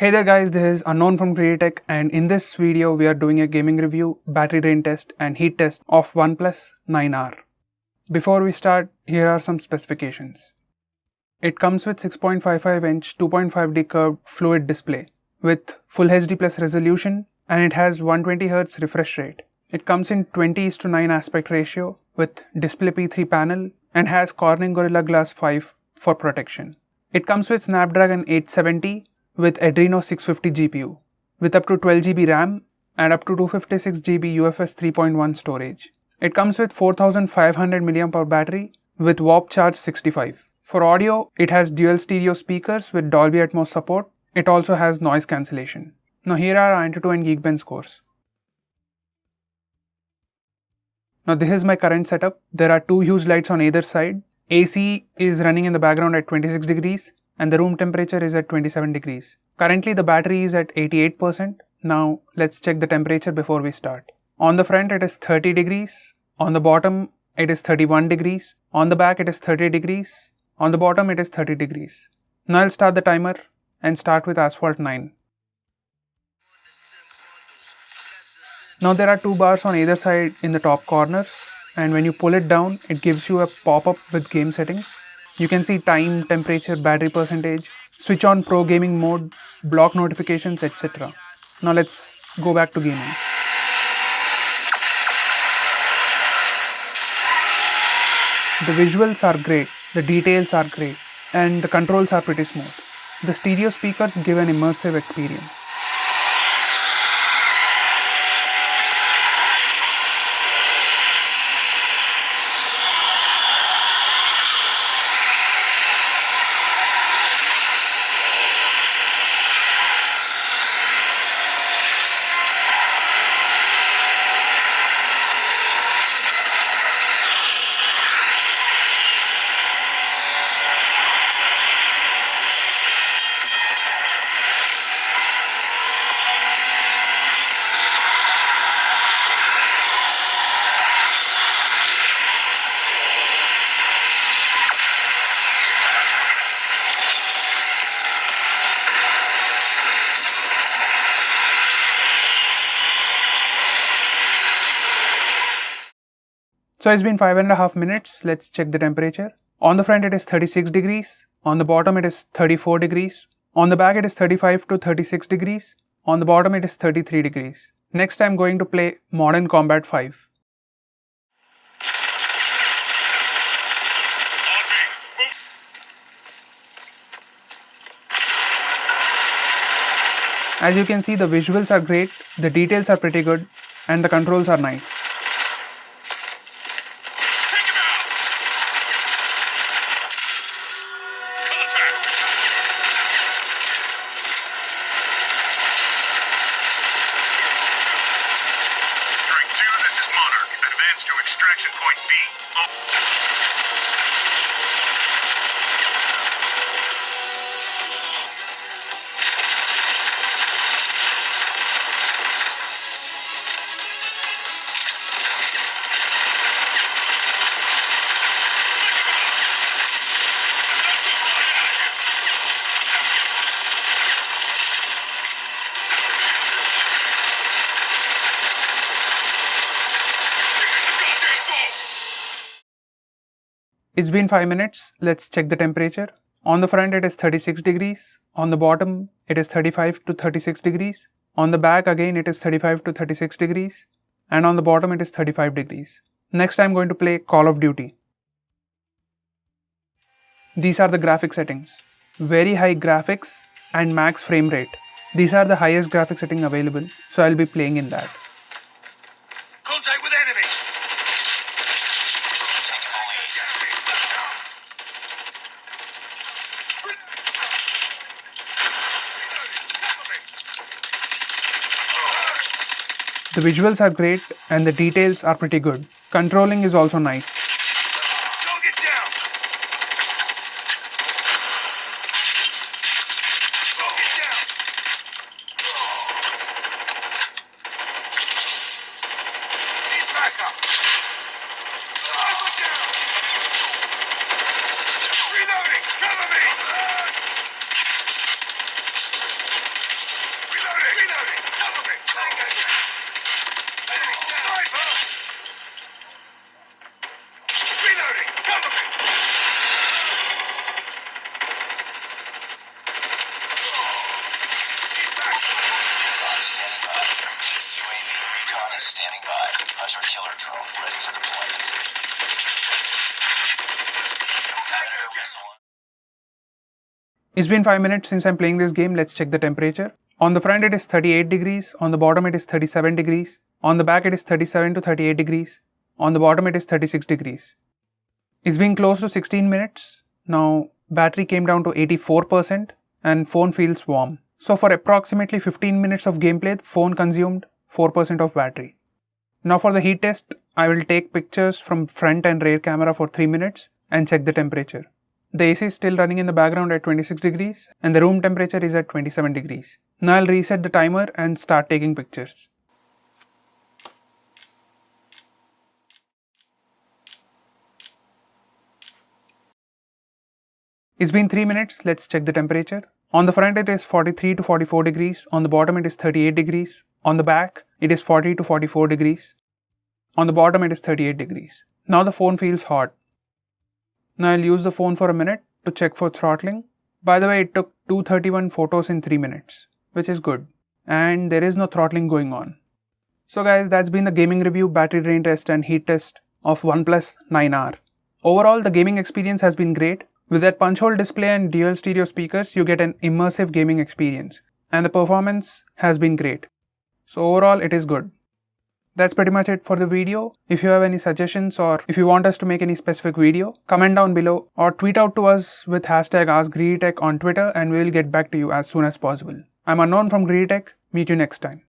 Hey there guys, this is Unknown from GreedyTech, and in this video we are doing a gaming review, battery drain test and heat test of OnePlus 9R. Before we start, here are some specifications. It comes with 6.55-inch 2.5D curved fluid display with Full HD Plus resolution, and it has 120Hz refresh rate. It comes in 20:9 aspect ratio with Display P3 panel and has Corning Gorilla Glass 5 for protection. It comes with Snapdragon 870 with Adreno 650 GPU with up to 12GB RAM and up to 256GB UFS 3.1 storage. It comes with 4500 mAh battery with warp charge 65. For audio, it has dual stereo speakers with Dolby Atmos support. It also has noise cancellation. Now here are Antutu and Geekbench scores. Now this is my current setup. There are two huge lights on either side. AC is running in the background at 26 degrees and the room temperature is at 27 degrees. Currently the battery is at 88%. Now let's check the temperature before we start. On the front it is 30 degrees. On the bottom it is 31 degrees. On the back it is 30 degrees. On the bottom it is 30 degrees. Now I'll start the timer and start with Asphalt 9. Now there are two bars on either side in the top corners, and when you pull it down it gives you a pop-up with game settings. You can see time, temperature, battery percentage, switch on pro gaming mode, block notifications, etc. Now let's go back to gaming. The visuals are great, the details are great, and the controls are pretty smooth. The stereo speakers give an immersive experience. So it's been 5.5 minutes. Let's check the temperature. On the front it is 36 degrees. On the bottom it is 34 degrees. On the back it is 35 to 36 degrees. On the bottom it is 33 degrees. Next I'm going to play Modern Combat 5. As you can see, the visuals are great, the details are pretty good, and the controls are nice. To extraction point B. It's been 5 minutes. Let's check the temperature. On the front it is 36 degrees. On the bottom it is 35 to 36 degrees. On the back again it is 35 to 36 degrees. And on the bottom it is 35 degrees. Next I'm going to play Call of Duty. These are the graphic settings. Very high graphics and max frame rate. These are the highest graphic setting available, so I'll be playing in that. Contact with enemies. The visuals are great and the details are pretty good. Controlling is also nice. Target down. Target down. Need backup. Down. Reloading. Cover me. It's been 5 minutes since I'm playing this game. Let's check the temperature. On the front it is 38 degrees, on the bottom it is 37 degrees, on the back it is 37 to 38 degrees, on the bottom it is 36 degrees. It's been close to 16 minutes. Now battery came down to 84% and phone feels warm. So for approximately 15 minutes of gameplay, the phone consumed 4% of battery. Now for the heat test, I will take pictures from front and rear camera for 3 minutes and check the temperature. The AC is still running in the background at 26 degrees and the room temperature is at 27 degrees. Now I'll reset the timer and start taking pictures. It's been 3 minutes, let's check the temperature. On the front it is 43 to 44 degrees, on the bottom it is 38 degrees, on the back it is 40 to 44 degrees, on the bottom it is 38 degrees. Now the phone feels hot. Now I'll use the phone for a minute to check for throttling. By the way, it took 231 photos in 3 minutes, which is good. And there is no throttling going on. So guys, that's been the gaming review, battery drain test and heat test of OnePlus 9R. Overall, the gaming experience has been great. With that punch hole display and dual stereo speakers, you get an immersive gaming experience. And the performance has been great. So overall, it is good. That's pretty much it for the video. If you have any suggestions or if you want us to make any specific video, comment down below or tweet out to us with hashtag AskGreedyTech on Twitter and we will get back to you as soon as possible. I'm Unknown from GreedyTech. Meet you next time.